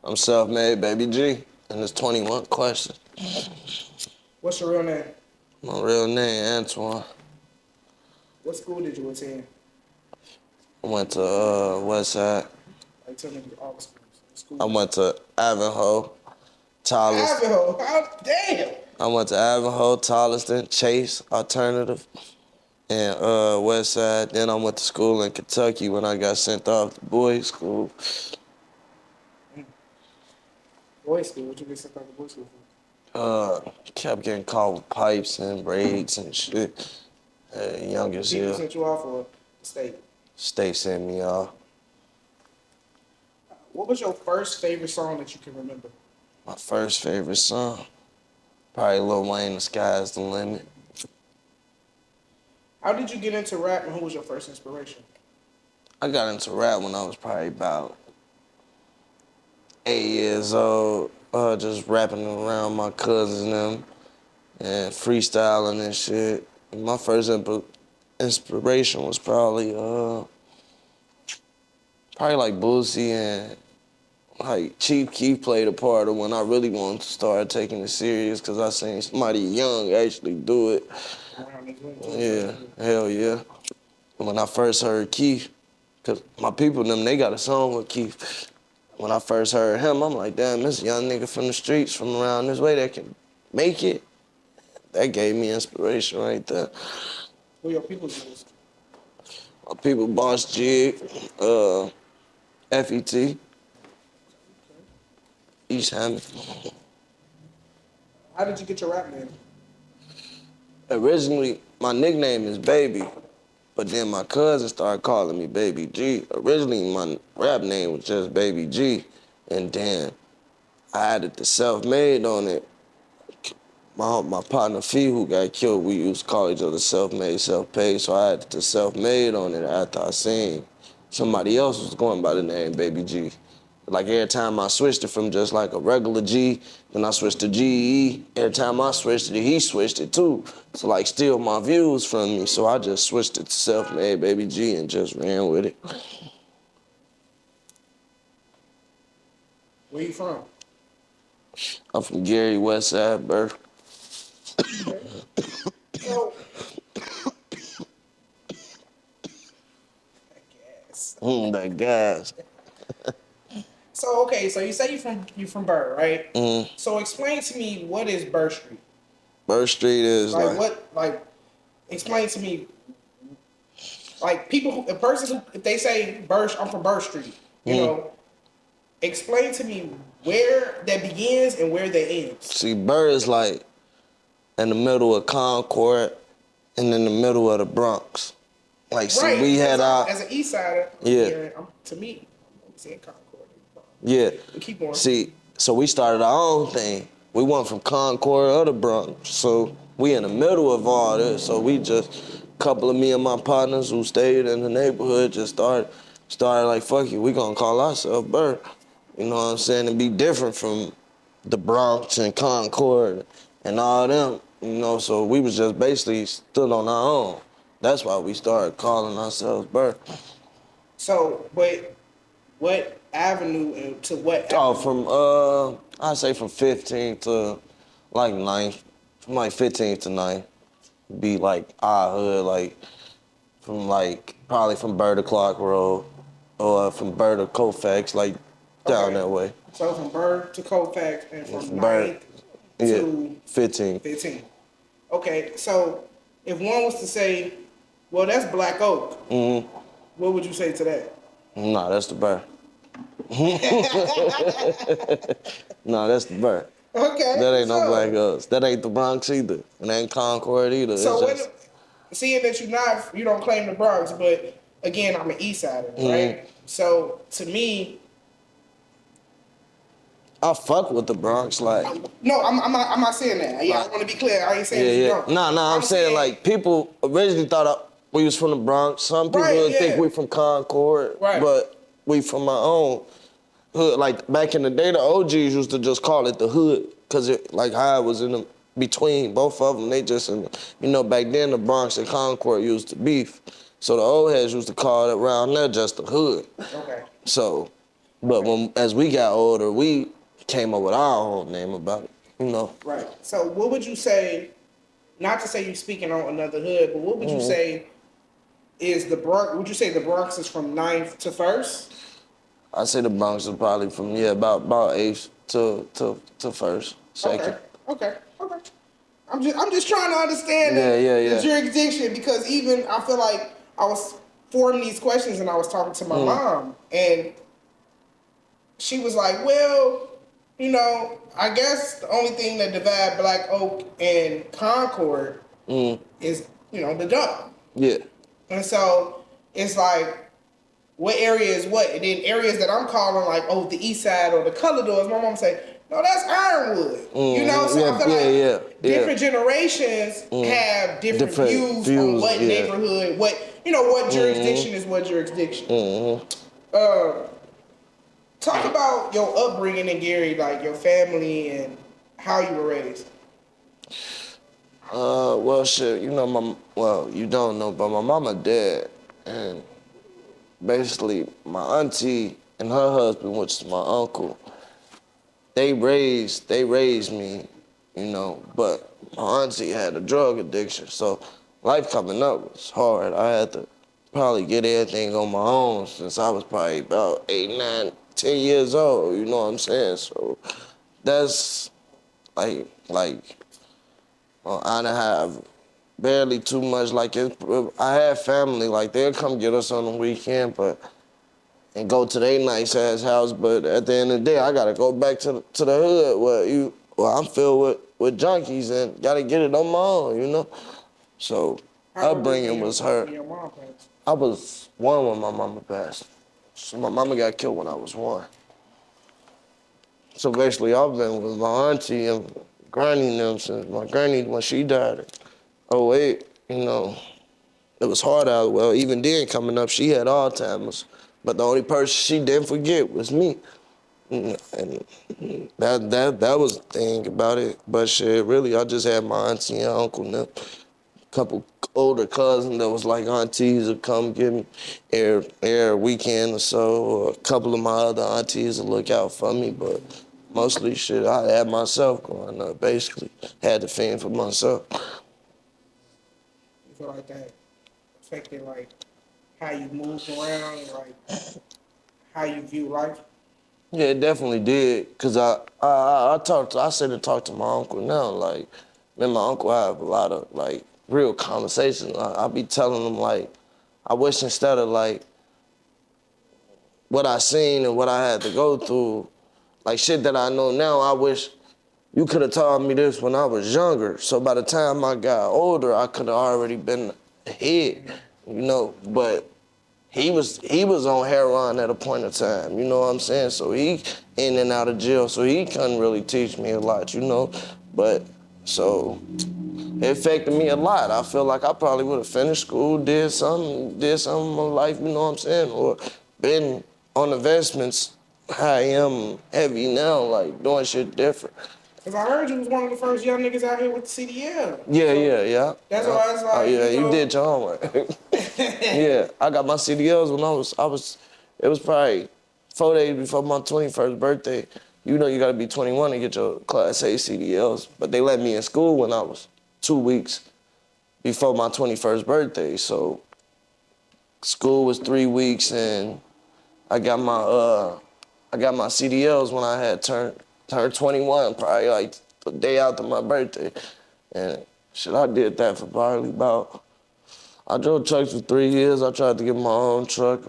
I'm self-made, baby G, and it's 21 questions. What's your real name? My real name, Antoine. What school did you attend? I went to West Side. Like, tell me all the schools. I went to Ivanhoe, Tollis. Ivanhoe. How damn. I went to Ivanhoe, Tolliston, Chase, Alternative, and West Side. Then I went to school in Kentucky when I got sent off to boys' school. Boys school. What you get sent out to boys school for? Kept getting caught with pipes and braids and shit. Young as People hell. sent you off for the state. State sent me off. What was your first favorite song that you can remember? My first favorite song, probably Lil Wayne, The Sky's the Limit. How did you get into rap and who was your first inspiration? I got into rap when I was probably about 8 years old, just rapping around my cousins and them and freestyling and shit. And my first inspiration was probably like Boosie and like Chief Keef played a part of when I really wanted to start taking it serious because I seen somebody young actually do it. Yeah, hell yeah. When I first heard Keef, because my people, them, they got a song with Keef. When I first heard him, I'm like, damn, this young nigga from the streets, from around this way that can make it. That gave me inspiration right there. Who your people is? My people, Boss Jig, FET, East Hammond. How did you get your rap name? Originally, my nickname is Baby, but then my cousin started calling me Baby G. Originally, my rap name was just Baby G, and then I added the self-made on it. My partner Fee, who got killed, we used to call each other self-made, self-paid, so I added the self-made on it after I seen somebody else was going by the name Baby G. Like every time I switched it from just like a regular G, then I switched to GE. Every time I switched it, he switched it too. So like steal my views from me. So I just switched it to self-made Baby G and just ran with it. Where you from? I'm from Gary, West Side, BURR. Okay. So, I guess. That gas. So okay, so you say you from BURR, right? Mm. So explain to me what is BURR Street? BURR Street is Explain to me, like a person who, if they say BURR, I'm from BURR Street, you know, explain to me where that begins and where that ends. See, BURR is like in the middle of Concord and in the middle of the Bronx. Like, see, right, we had our... As an East Sider, yeah. To me, I'm saying Concord. Yeah. But keep going. See, so we started our own thing. We went from Concord or the Bronx. So we in the middle of all this. So we just, a couple of me and my partners who stayed in the neighborhood just started like, fuck you, we gonna call ourselves BURR. You know what I'm saying? And be different from the Bronx and Concord and all them. You know, so we was just basically stood on our own. That's why we started calling ourselves BURR. So, but what avenue and to what? Oh, from I'd say from 15th to like 9th, from like 15th to 9th, be like our hood, like from like probably from BURR to Clark Road, or from BURR to Colfax, like down that way. So from BURR to Colfax and from BURR, 9th to 15. 15. Okay, so if one was to say, well, that's Black Oak, what would you say to that? Nah, that's the BURR. Nah, that's the BURR. Okay. That ain't no Black Oaks. That ain't the Bronx either. And ain't Concord either. So seeing that you don't claim the Bronx, but again, I'm an East Sider, right? So to me, I fuck with the Bronx, like. No, I'm not saying that. Yeah, I want to be clear. I ain't saying you don't. Nah, I'm saying like people originally thought we was from the Bronx. Some people would think we from Concord, but we from our own hood. Like back in the day, the OGs used to just call it the hood, cause it like how it was in the between both of them. They just, back then the Bronx and Concord used to beef, so the old heads used to call it around there just the hood. Okay. So But as we got older, we came up with our own name about it, you know. Right. So what would you say, not to say you're speaking on another hood, but what would you say is the Bronx, would you say the Bronx is from 9th to 1st? I say the Bronx is probably from, about 8th to 1st, 2nd. Okay. I'm just trying to understand the jurisdiction, because even I feel like I was forming these questions and I was talking to my mom, and she was like, well, you know, I guess the only thing that divide Black Oak and Concord is, you know, the dump. Yeah. And so it's like, what area is what? And then areas that I'm calling like, oh, the east side or the color doors, my mom say, no, that's Ironwood. You know, so I feel like different generations have different views on what neighborhood, what jurisdiction is what jurisdiction. Talk about your upbringing in Gary, like your family and how you were raised. Well, shit, you don't know, but my mama dead, and basically my auntie and her husband, which is my uncle, they raised me, you know, but my auntie had a drug addiction, so life coming up was hard. I had to probably get everything on my own since I was probably about 8, 9, 10 years old, you know what I'm saying? So that's like I done have barely too much, I had family, like they'll come get us on the weekend, and go to their nice ass house, but at the end of the day, I gotta go back to the hood where I'm filled with junkies and gotta get it on my own, you know? So upbringing was hurt. I was 1 when my mama passed. So my mama got killed when I was 1. So basically I've been with my auntie and granny and them since my granny, when she died in 08, you know, it was hard out. Well, even then coming up, she had Alzheimer's. But the only person she didn't forget was me. And that was the thing about it. But shit, really, I just had my auntie and uncle and a couple older cousins that was like aunties would come get me every weekend or so, or a couple of my other aunties would look out for me, but mostly shit, I had myself growing up, basically. Had to fend for myself. You feel like that affected like how you move around and like how you view life? Yeah, it definitely did. Cause I sit and talk to my uncle now. Like, me and my uncle have a lot of like real conversations. I be telling him like, I wish instead of like what I seen and what I had to go through, like shit that I know now, I wish you could have taught me this when I was younger. So by the time I got older, I could have already been ahead, you know. But he was on heroin at a point in time, you know what I'm saying? So he in and out of jail, so he couldn't really teach me a lot, you know? But, so, it affected me a lot. I feel like I probably would have finished school, did something in my life, you know what I'm saying? Or been on investments how I am heavy now, like doing shit different. Cause I heard you was one of the first young niggas out here with the CDL. Yeah. That's why I was like, oh yeah, you did your homework. Yeah, I got my CDLs when it was probably 4 days before my 21st birthday. You know you gotta be 21 to get your Class A CDLs, but they let me in school when I was 2 weeks before my 21st birthday. So school was 3 weeks, and I got my CDLs when I had turned 21, probably like the day after my birthday. And shit, I did that for probably I drove trucks for 3 years. I tried to get my own truck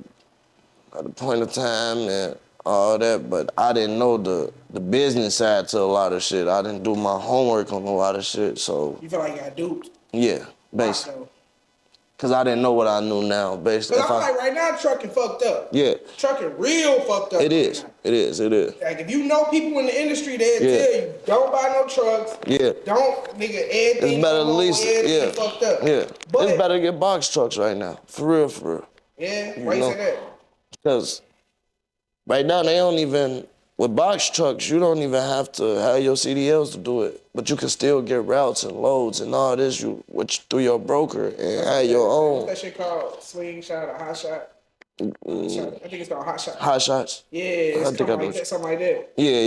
at a point of time and all that, but I didn't know the business side to a lot of shit. I didn't do my homework on a lot of shit, so. You feel like you got duped? Yeah, basically. Cause I didn't know what I knew now, basically. Cause I feel like right now trucking fucked up. Yeah. Trucking real fucked up. It is. Like if you know people in the industry, they'll tell you, don't buy no trucks. Yeah. Don't, nigga, everything. It's better at least, fucked up. Yeah. But it's better to get box trucks right now. For real. Yeah, why you say that? Because right now they don't even, with box trucks, you don't even have to have your CDLs to do it. But you can still get routes and loads and all this through your broker and have your own. What's that shit called? Slingshot or hot shot? I think it's called Hot Shots. Hot Shots. Yeah, it's I think I know. something like that. Yeah.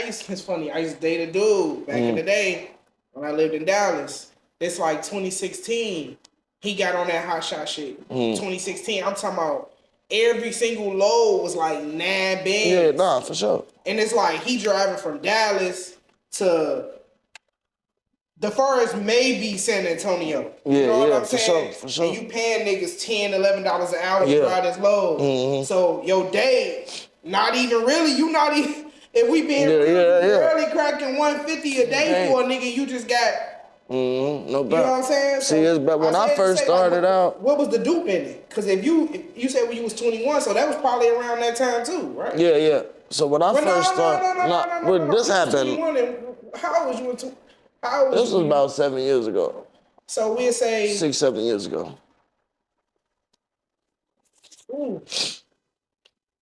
It's funny. I used to date a dude back in the day when I lived in Dallas. It's like 2016. He got on that hot shot shit. 2016. I'm talking about every single load was like 9 bands. Yeah, nah, for sure. And it's like he driving from Dallas to the farthest maybe San Antonio. You know what I'm saying? For sure. And you paying niggas $10, $11 an hour to drive this load. So your day, not even really, you not even, if we being barely cracking 150 a day for a nigga, you just got, no doubt. You know what I'm saying? See, it's but when I first started out, what was the dupe in it? Because if you said when you was 21, so that was probably around that time too, right? Yeah. So when I first started, this happened. How old was you? This was about 7 years ago. So we'll say 6, 7 years ago. Ooh.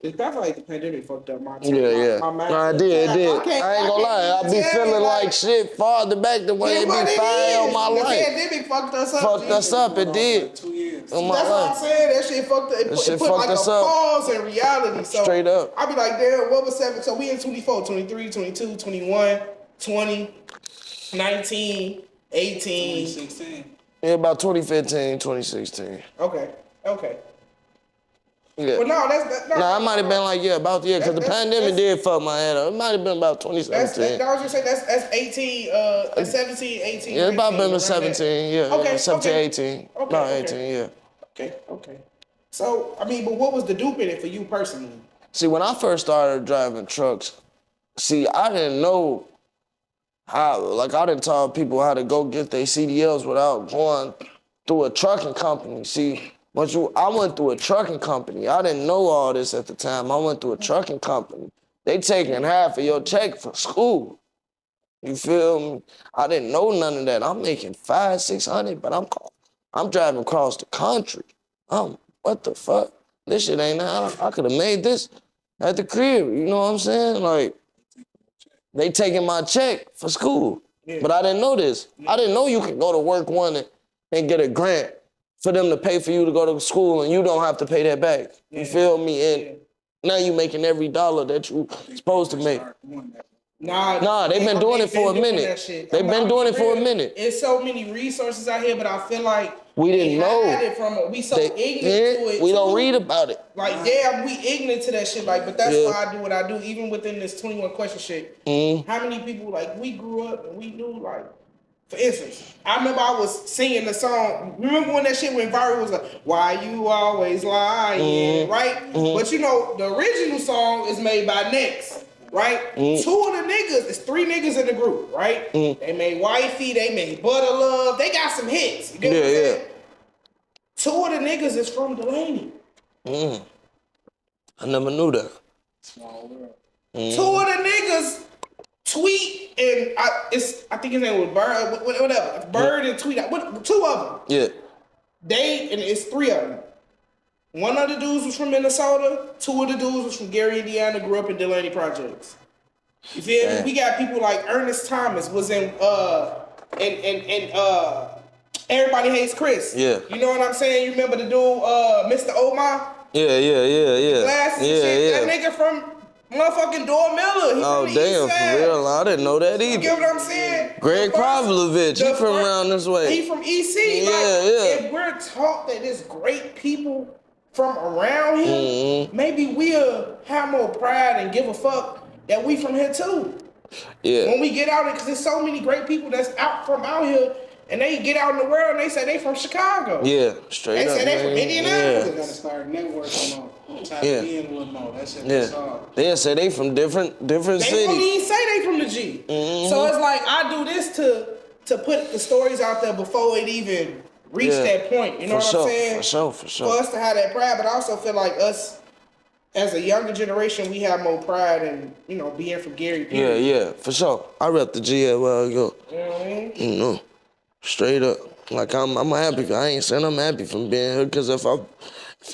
It's probably like the pandemic fucked up my time. Yeah. My mind. Nah, it did. I ain't gonna lie. I be feeling like shit farther back than when it be fire on my life. The pandemic fucked us up. Fucked us up. It did. 2 years. That's what I'm saying. That shit fucked up. It put like a pause in reality. So straight up. I be like, damn, what was 7? So we in 24, 23, 22, 21, 20, 19, 18. 2016. Yeah, about 2015, 2016. Okay. Yeah. But no, that's Nah, I might have been like, because the pandemic did fuck my head up. It might have been about 2017. I was just saying that's 18, that's 17, 18. Yeah, it's about 18, been 17, yeah. Okay, 17, okay. 18. Okay, No, okay. 18, yeah. Okay. So, I mean, but what was the dupe in it for you personally? See, when I first started driving trucks, I didn't know how, I didn't tell people how to go get their CDLs without going through a trucking company. See, I went through a trucking company. I didn't know all this at the time. I went through a trucking company. They taking half of your check for school. You feel me? I didn't know none of that. I'm making $500, $600, but I'm driving across the country. What the fuck? This shit ain't that. I could have made this at the crib. You know what I'm saying? Like, they taking my check for school. Yeah. But I didn't know this. I didn't know you could go to work and get a grant for them to pay for you to go to school and you don't have to pay that back. You feel me? And now you making every dollar that you supposed to make. Nah, they've been doing it for a minute. They've been doing it for a minute. There's so many resources out here, but I feel like we didn't know. We so ignorant to it. We don't read about it. Like, we ignorant to that shit. Like, but that's why I do what I do, even within this 21 question shit. How many people, we grew up and we knew, for instance, I remember I was singing the song. Remember when that shit went viral? It was like, "Why you always lying?" Right? But the original song is made by Next. Right? 2 of the niggas, it's 3 niggas in the group, right? They made Wifey, they made Butter Love, they got some hits. You get what I'm saying? 2 of the niggas is from Delaney. I never knew that. Small world. 2 of the niggas tweet and I think his name was Bird, whatever. Bird and tweet. 2 of them. Yeah. And it's 3 of them. 1 of the dudes was from Minnesota. 2 of the dudes was from Gary, Indiana, grew up in Delaney Projects. You feel me? We got people like Ernest Thomas was in Everybody Hates Chris. Yeah. You know what I'm saying? You remember the dude, Mr. Omar? Yeah. Glasses and shit. That nigga from motherfucking Door Miller. He from the East Side. For real. I didn't know that either. You get what I'm saying? Greg Pavlovich, he from around this way. He from EC. If we're taught that there's great people from around here, maybe we'll have more pride and give a fuck that we from here too. Yeah. When we get out there, because there's so many great people that's out here, and they get out in the world and they say they from Chicago. Yeah, straight up. They say they from Indianapolis. They gotta start networking more. Tap in a little more. That shit is hard. They say they from different cities. They don't even say they from the G. So it's like I do this to put the stories out there before it even reach that point. You know what I'm saying? For sure. For us to have that pride, but I also feel like us as a younger generation, we have more pride in, being from Gary. Period. Yeah, for sure. I rep the G as well. You know what I mean? Straight up. Like I'm happy. I ain't saying I'm happy from being here, because if I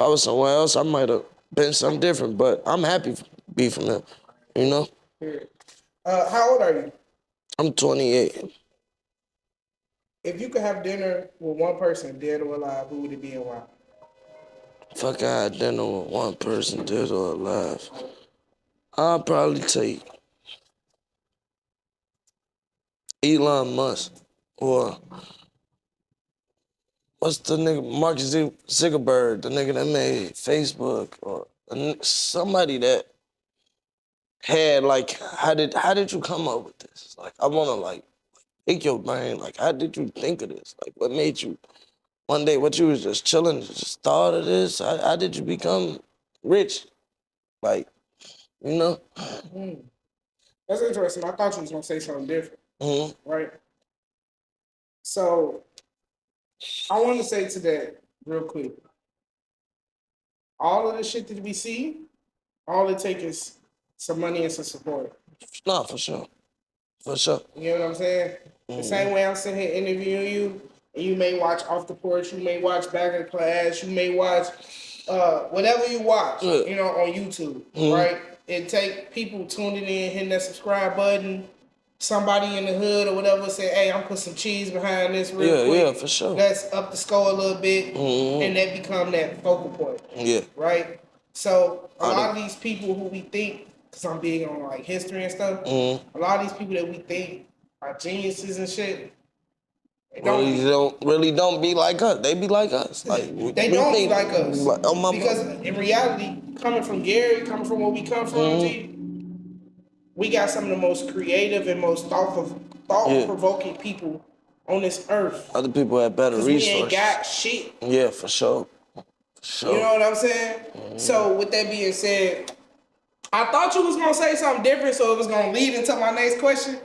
was somewhere else, I might have been something different. But I'm happy to be from there. How old are you? I'm 28. If you could have dinner with one person, dead or alive, who would it be and why? Fuck, I had dinner with one person, dead or alive. I'll probably take Elon Musk or what's the nigga, Mark Zuckerberg, the nigga that made Facebook, or somebody that had like, how did you come up with this? Like, I wanna like pick your brain. Like, how did you think of this? Like, what made you one day? What you was just chilling, just thought of this? How did you become rich? Like, you know? That's interesting. I thought you was gonna say something different, Mm-hmm. right? So I want to say to that real quick. All of the shit that we see, all it takes is some money and some support. No, for sure, for sure. You know what I'm saying? The same way I'm sitting here interviewing you, and you may watch Off the Porch, you may watch Back in Class, you may watch whatever you watch, Yeah. you know, on YouTube, right? It take people tuning in, hitting that subscribe button. Somebody in the hood or whatever say, "Hey, I'm put some cheese behind this real quick." Yeah, for sure. Let's up the score a little bit, and that become that focal point. Yeah. Right. So a lot of these people who we think, because I'm big on like history and stuff, a lot of these people that we think are geniuses and shit, they really don't be like us. They be like us. Like they don't be like us. Oh, because in reality, coming from Gary, coming from where we come from, G, we got some of the most creative and most thought-provoking people on this earth. Other people have better resources. We ain't got shit. Yeah, for sure. For sure. You know what I'm saying? So with that being said, I thought you was gonna say something different, so it was gonna lead into my next question.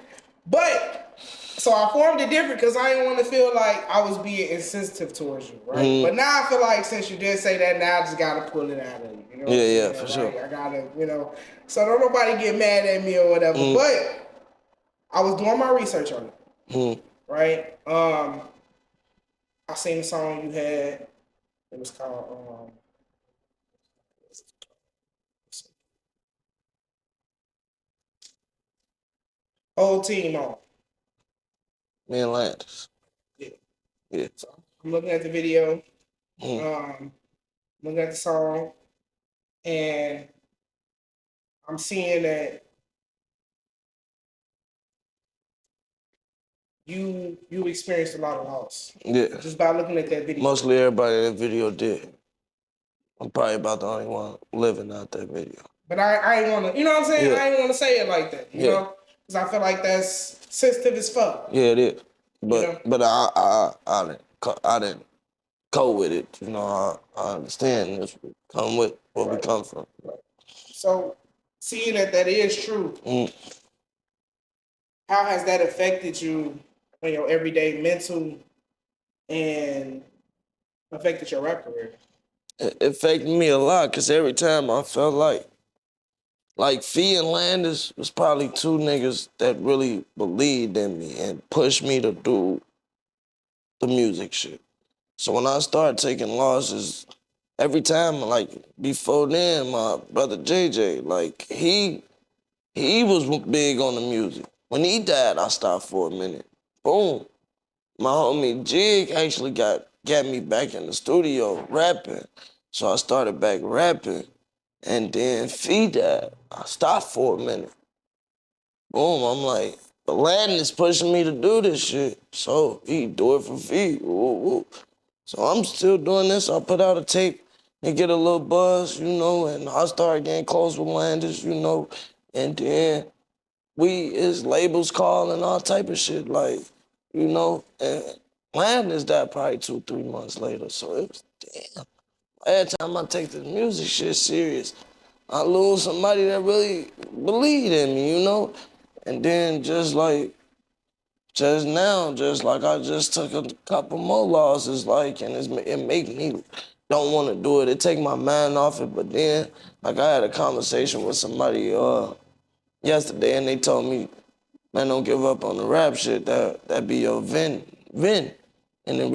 But so I formed it different because I didn't want to feel like I was being insensitive towards you, right? But now I feel like since you did say that, now I just gotta pull it out of you. You know? Yeah, for sure. I gotta, you know. So don't nobody get mad at me or whatever. But I was doing my research on it, right? I seen the song you had. It was called Whole Team On. Me and Landis. Yeah. Yeah. So I'm looking at the video, looking at the song, and I'm seeing that you experienced a lot of loss. Yeah. Just by looking at that video. Mostly everybody in that video did. I'm probably about the only one living out that video. But I ain't wanna, you know what I'm saying? I ain't wanna say it like that, you know? Because I feel like that's sensitive as fuck. Yeah, it is. But You know? but I didn't go with it. You know, I understand this come with where we come from. So seeing that is true, how has that affected you in your everyday mental and affected your rap career? It affected me a lot because every time I felt like Fee and Landis was probably two niggas that really believed in me and pushed me to do the music shit. So when I started taking losses, every time, like before then, my brother JJ, like he was big on the music. When he died, I stopped for a minute. Boom. My homie Jig actually got me back in the studio rapping. So I started back rapping. And then Fee died. I stopped for a minute. Boom, I'm like, Aladdin is pushing me to do this shit. So he do it for Fee. Woo, woo. So I'm still doing this. I put out a tape and get a little buzz, you know, and I started getting close with Landis, you know, and then his labels call and all type of shit, like, you know, and Landis died probably 2-3 months later. So it was, damn. Every time I take this music shit serious, I lose somebody that really believed in me, you know? And then just now, I just took a couple more losses, like, and it make me don't want to do it. It take my mind off it, but then, like, I had a conversation with somebody yesterday, and they told me, man, don't give up on the rap shit. That be your vin. And it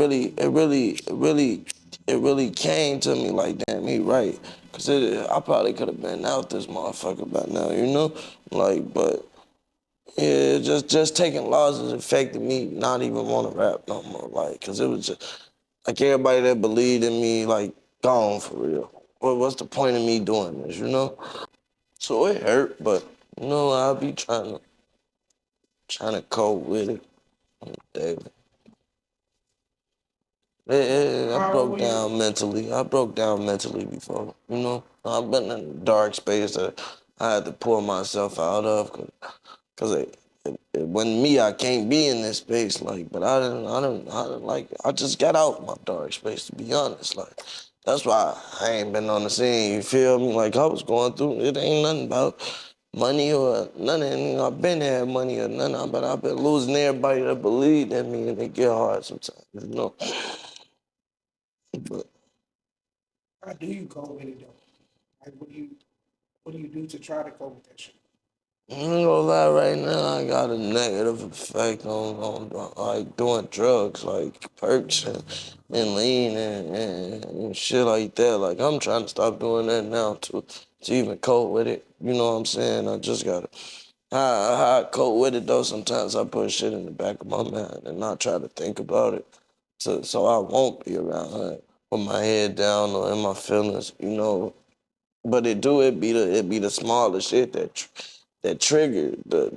really came to me like, damn, he right. Cause I probably could have been out this motherfucker by now, you know? Like, but yeah, just taking losses affected me not even want to rap no more. Like, cause it was just like everybody that believed in me, like gone for real. What's the point of me doing this, you know? So it hurt, but you know, I'll be trying to cope with it on the daily. I How old broke were you? down mentally. I broke down mentally before, you know? I've been in a dark space that I had to pull myself out of, cause it wasn't me. I can't be in this space, like. But I didn't like. I just got out my dark space, to be honest, like. That's why I ain't been on the scene. You feel me? Like I was going through. It ain't nothing about money or nothing. I've been had money or nothing, but I've been losing everybody that believed in me, and it get hard sometimes, you know. But How do you cope with it though? Like, what do you do to try to cope with that shit? I ain't gonna lie, right now I got a negative effect on like doing drugs, like perks and lean and shit like that. Like I'm trying to stop doing that now to even cope with it. You know what I'm saying? I just gotta how I cope with it though. Sometimes I put shit in the back of my mind and not try to think about it, so I won't be around her with my head down or in my feelings. You know, but it be the smallest shit that triggered the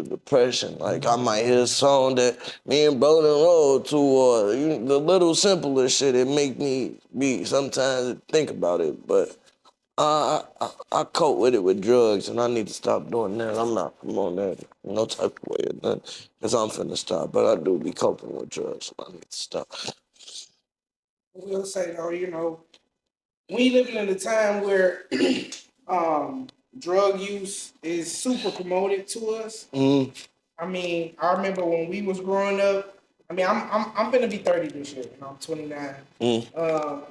depression. Like I might hear a song that me and bro done roll to, or the little simpler shit. It make me be sometimes think about it, but I cope with it with drugs, and I need to stop doing that. I'm not promoting that no type of way or nothing, cause I'm finna stop. But I do be coping with drugs, and I need to stop. We'll say though, we living in a time where drug use is super promoted to us. Mm, I mean, I remember when we was growing up. I mean, I'm gonna be 30 this year, and I'm 29. mm, Um,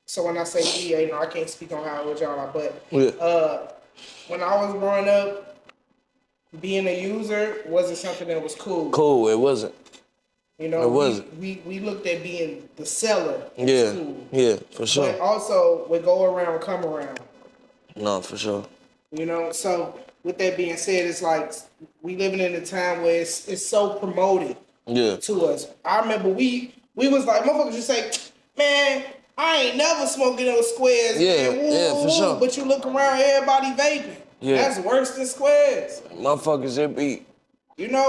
so when I say we, I can't speak on how old y'all are, but yeah, when I was growing up, being a user wasn't something that was cool. cool. It wasn't. It We, wasn't. we looked at being the seller as Yeah, cool, yeah, for sure. but also with go around, come around. No, for sure. So with that being said, it's like we living in a time where it's so promoted Yeah, to us. I remember we was like motherfuckers just say, man, I ain't never smoking those squares, yeah, man. Woo, yeah, for woo, woo. sure. But you look around, everybody vaping. Yeah, That's worse than squares. motherfuckers, it be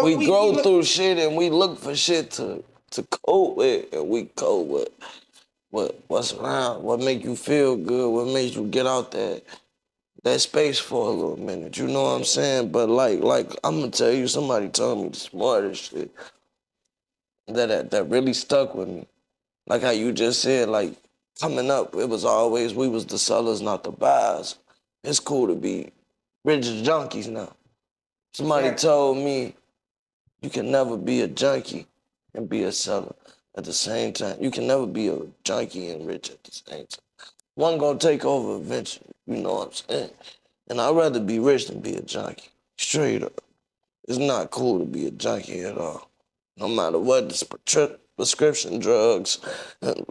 we We grow look. through shit and we look for shit to cope with, and we cope with what's around, what make you feel good, what makes you get out that space for a little minute. You know what I'm saying? But like I'm gonna tell you, somebody told me the smartest shit that really stuck with me. Like how you just said, like coming up, it was always we was the sellers, not the buyers. It's cool to be rich as junkies now. Somebody Exactly. told me you can never be a junkie and be a seller at the same time. You can never be a junkie and rich at the same time. One gonna take over eventually, you know what I'm saying? And I'd rather be rich than be a junkie. Straight up. It's not cool to be a junkie at all. No matter what, the prescription drugs,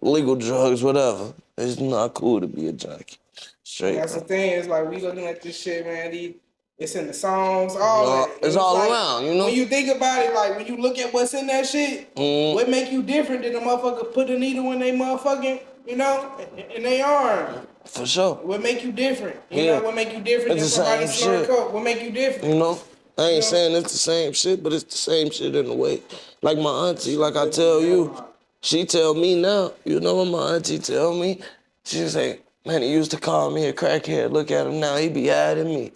legal drugs, whatever. It's not cool to be a junkie. And Straight that's the up. thing. It's like we looking at this shit, man. It's in the songs, all that. It's And it's all like around, you when know? you think about it, like when you look at what's in that shit, Mm, what make you different than the motherfucker put a needle in they motherfucking, in their arm? for sure. What make you different? Yeah. What make you different It's than the somebody same snorting shit. coke? What make you different? You know? I You ain't know? saying it's the same shit, but it's the same shit in a way. Like my auntie, like I Definitely tell hell you, no. she tell me now, you know what my auntie tell me? She say, man, he used to call me a crackhead. Look at him now, he be hiding me.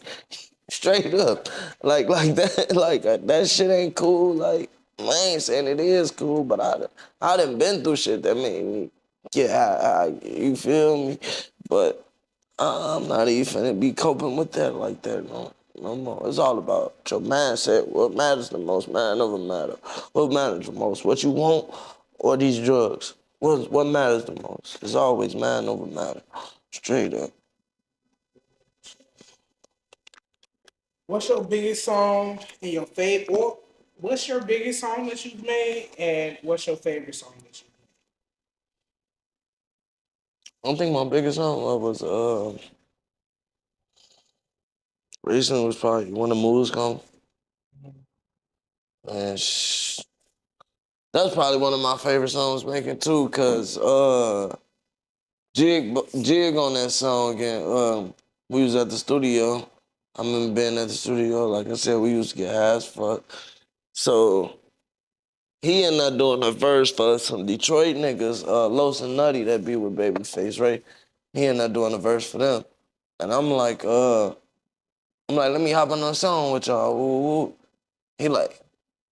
Straight up. Like that, like that shit ain't cool. Like, I ain't saying it is cool, but I done been through shit that made me get high, you feel me? But I'm not even finna be coping with that like that, no more. It's all about your mindset. What matters the most, man, never matter. What matters the most, what you want or these drugs? What matters the most? It's always man over matter. Straight up. What's your biggest song and your favorite? Or what's your biggest song that you've made, and what's your favorite song that you've I don't think my biggest song was recently was probably When the Moves Come. And that's probably one of my favorite songs making too, cause Jig on that song again. We was at the studio. I remember being at the studio. Like I said, we used to get high as fuck. So he ended up doing a verse for some Detroit niggas, Los and Nutty that be with Babyface, right? He ended up doing a verse for them. And I'm like, let me hop on the song with y'all. Woo, woo. He like,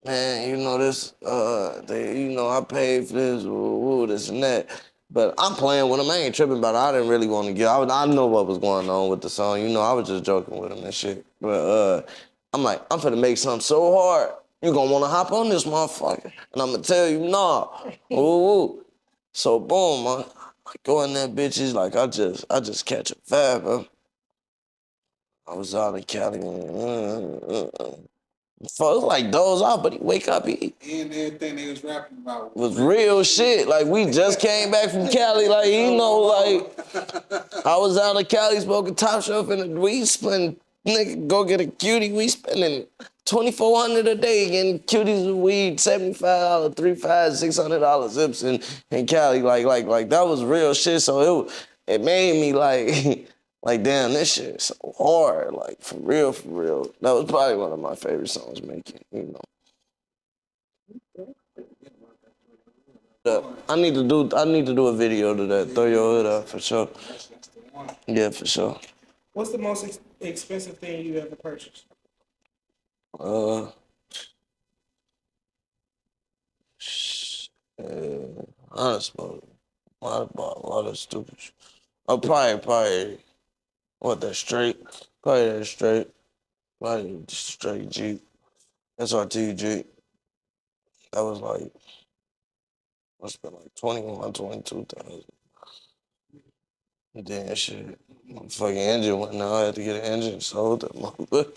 man, you know this, I paid for this, woo, woo, this and that. But I'm playing with him. I ain't tripping about it. I didn't really want to get. I know what was going on with the song. I was just joking with him and shit. But I'm like, I'm finna make something so hard. You gonna wanna hop on this motherfucker. And I'm gonna tell you, nah. Woo, woo. So boom, I go in there, bitches, like I just catch a vibe, bro. I was out in Cali. So it's like doze off, but he wake up, he And everything they was rapping about was real shit. Like we just came back from Cali, like I was out in Cali smoking top shelf and we spend nigga go get a cutie. We spending $2,400 a day getting cuties of weed, $75, $300, $600 zips in Cali. Like that was real shit. So it made me like like damn, this shit is so hard. Like for real, for real. That was probably one of my favorite songs making. I need to do a video to that. Throw your hood up for sure. that's the one. Yeah, for sure. What's the most expensive thing you ever purchased? Uh, honestly, I bought a lot of stupid shit. Oh, probably, what, that straight? Probably that straight. Probably straight Jeep. SRT Jeep. That was like, must have been like 21, 22,000. And then shit, my fucking engine went out. I had to get an engine sold. That motherfucker.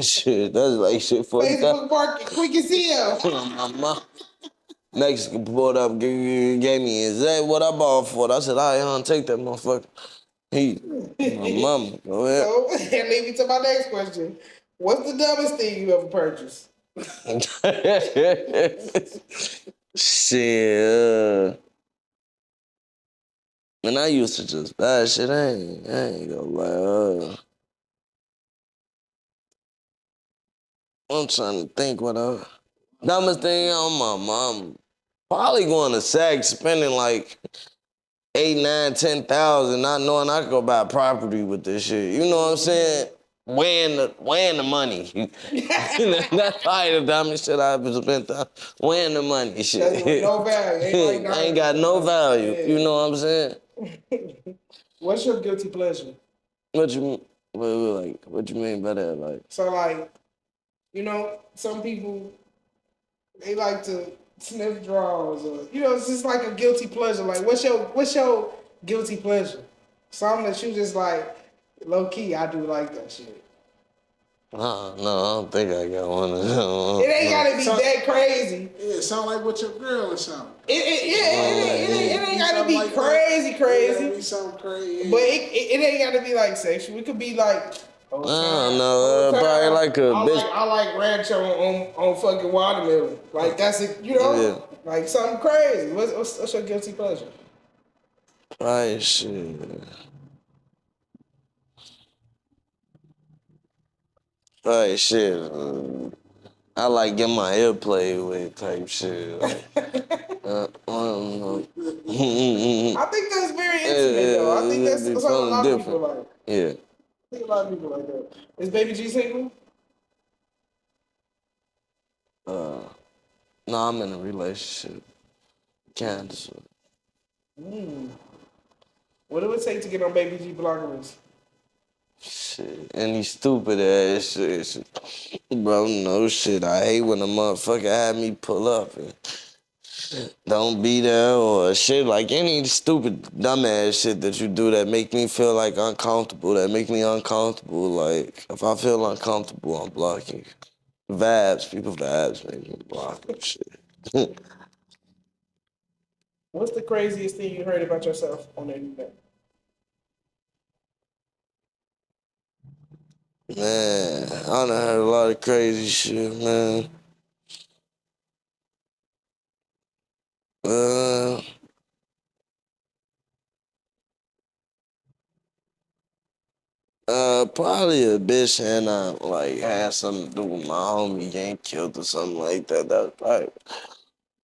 Shit, that's like shit fucked up. Facebook Market, quick as hell. My mom. Mexican pulled up, gave me exactly what I bought for it. I said, I don't take that motherfucker. My mama, go ahead. So, and lead me to my next question. What's the dumbest thing you ever purchased? Shit. Man, I used to just buy shit. I ain't gonna lie. I'm trying to think what I. Dumbest thing on my mom. Probably going to Saks, spending like 8, 9, 10,000, not knowing I could go buy property with this shit. You know what I'm saying? Weighing the money. That's probably the dumbest shit I ever spent. Weighing the money, shit. That's no value. I ain't got no value. Yeah. You know what I'm saying? What's your guilty pleasure? What you what you mean by that? Like, So like, some people they like to sniff drawers or it's just like a guilty pleasure. Like what's your guilty pleasure? Something that you just like low key, I do like that shit. no, I don't think I got one of them. It ain't gotta be that crazy. Yeah, it sound like with your girl or something. It ain't gotta be Like crazy, It gotta be crazy. something crazy. But it ain't gotta be like sexual. It could be like No, probably like a bitch. I like rancho on fucking watermelon. Like that's it, Yeah. like something crazy. What's your guilty pleasure? Right, shit. Right, shit. I like getting my hair played with type shit. Like, I don't know. I think that's very intimate though. I think that's It'd be something a lot of different. people like. Yeah. I think a lot of people like that. Is Baby G single? No, I'm in a relationship. Cancer. What it would take to get on Baby G block list? Shit. Any stupid ass shit. Bro, no shit. I hate when a motherfucker had me pull up and don't be there or shit. Like any stupid dumbass shit that you do that make me feel like uncomfortable, that make me uncomfortable. Like if I feel uncomfortable, I'm blocking. People vibes make me block and shit. What's the craziest thing you heard about yourself on the internet? Man, I done heard a lot of crazy shit, man. Probably a bitch and like had something to do with my homie getting killed or something like that. That's probably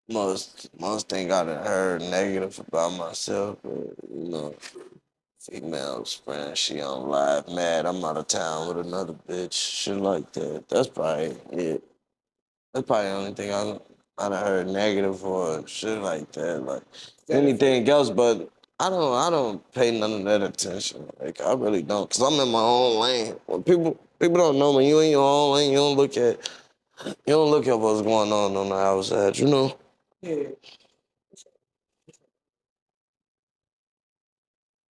most thing I done heard negative about myself. Females friend, she on live mad. I'm out of town with another bitch. Shit like that. That's probably it. That's probably the only thing I done heard negative or shit like that. Like anything else, but I don't pay none of that attention. Like I really don't, cause I'm in my own lane. When people don't know me, you in your own lane. You don't look at what's going on the outside. You know. Yeah.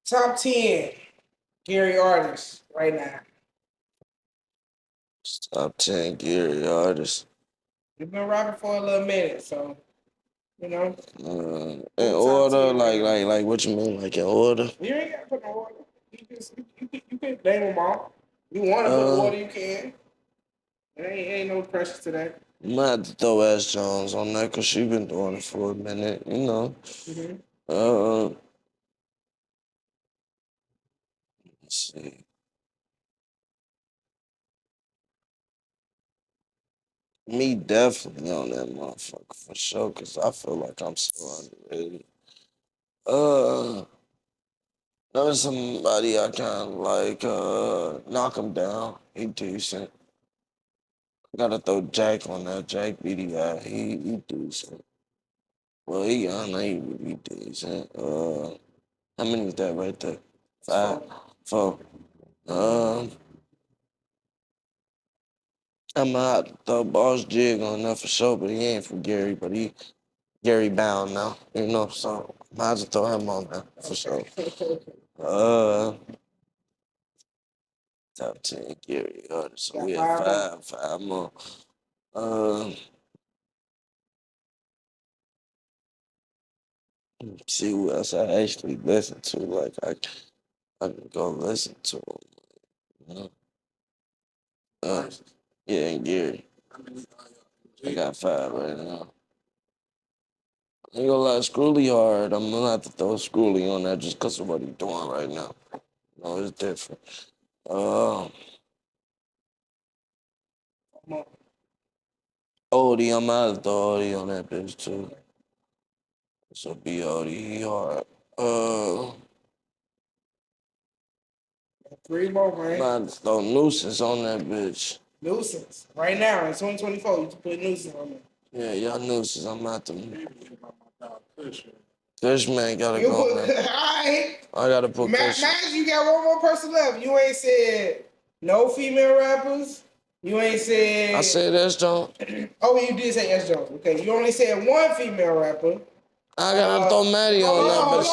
Top 10 Gary artists right now. Top 10 Gary artists. You've been rapping for a little minute, so you know. In Top order, 10 right now. like what you mean, like in order? You ain't gotta put no order. You can name them all. You want to put Uh, order, you can. Ain't no pressure to that. I might have to throw S. Jones on that because she been doing it for a minute, you know. Mm-hmm. Uh, let's see. Me definitely on that motherfucker for sure because I feel like I'm so underrated. Uh, there's somebody I kind of like, knock him down. He decent. Gotta throw Jack on that. Jack BDI. He decent. Well, I know he really decent. How many is that right there? Five, four. Um, I'm out throw Boss Jig on that for sure, but he ain't from Gary, but he Gary bound now, you know, so might as well throw him on there for sure. Uh, top 10 Gary artists. So Got we at five more. five more. Uh, see who else I actually listen to. Like I can go listen to him. You know? Uh, yeah, and Gary. I got five right now. I ain't gonna lie, Screwly hard. I'm gonna have to throw Screwly on that just because of what he's doing right now. No, it's different. Odie, I'm out of the Odie on that bitch too. So be Odie, he hard. Three more, I'm man. out to throw Nuisance on that bitch. Nuisance. Right now, in 2024, you can put nuisance on there. Yeah, y'all Nuisance, I'm out to Kushman gotta You go, put, man. alright. I gotta put Kush. Imagine you got one more person left. You ain't said no female rappers. You ain't said. I said that's John. Oh, you did say S. Jones. Okay, you only said one female rapper. I gotta throw Maddie on that, but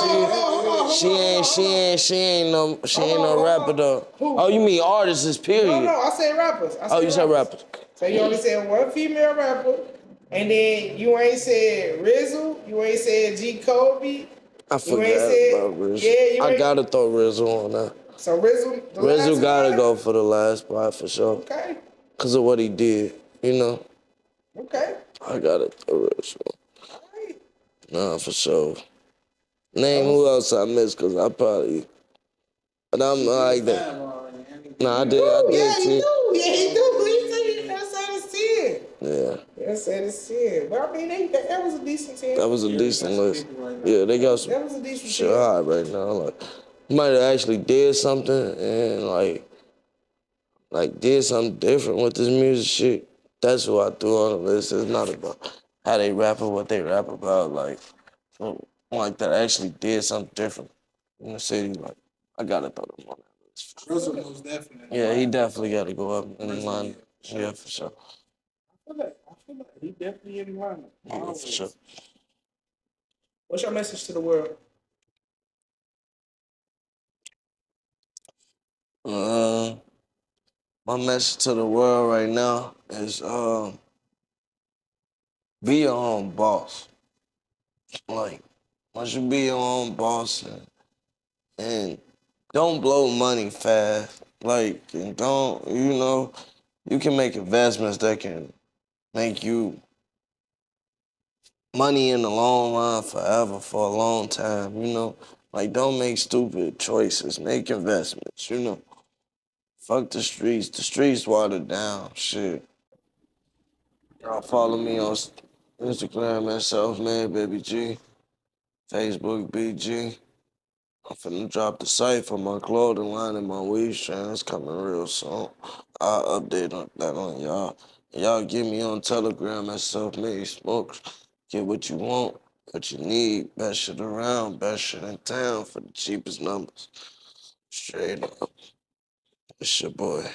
she ain't no rapper though. Who? Oh, you mean artists is period? No, I said rappers. Oh, you said rappers. So you only said one female rapper, and then you ain't said Rizzle, you ain't said G. Kobe. I forgot about Rizzle. Yeah, I gotta throw Rizzle on that. So Rizzle, Rizzle gotta go for the last spot for sure. Okay. Cause of what he did, you know. Okay. I gotta throw Rizzle. All right. Nah, for sure. Name who else I missed, cause I probably. But I'm like that. Nah, I did Yeah, he too. do. Yeah, he do. He said it's 10. Yeah. That said it's 10. But I mean, that was a decent 10. That was a decent list. Yeah, they got some That was a decent shit 10. high right now. Like, might have actually did something and like did something different with this music shit. That's what I threw on the list. It's not about how they rap or what they rap about. Like, so, like that actually did something different in the city. Like, I gotta throw them on that list. Russell most definitely. Yeah, he definitely got to go up in the line. Yeah, for sure. I feel like he definitely in line. Yeah, for sure. What's your message to the world? Uh, my message to the world right now is be your own boss. Like, once you be your own boss and don't blow money fast. Like, and don't, you can make investments that can make you money in the long run forever for a long time, you know? Like, don't make stupid choices. Make investments, you know? Fuck the streets. The streets watered down. Shit. Y'all follow me on Instagram at SELFMADEBABYGee, Facebook BG. I'm finna drop the site for my clothing line and my weed strand. It's coming real soon. I'll update on that on y'all. Y'all get me on Telegram at Self-Made Smokes. Get what you want, what you need. Best shit around, best shit in town for the cheapest numbers. Straight up. It's your boy.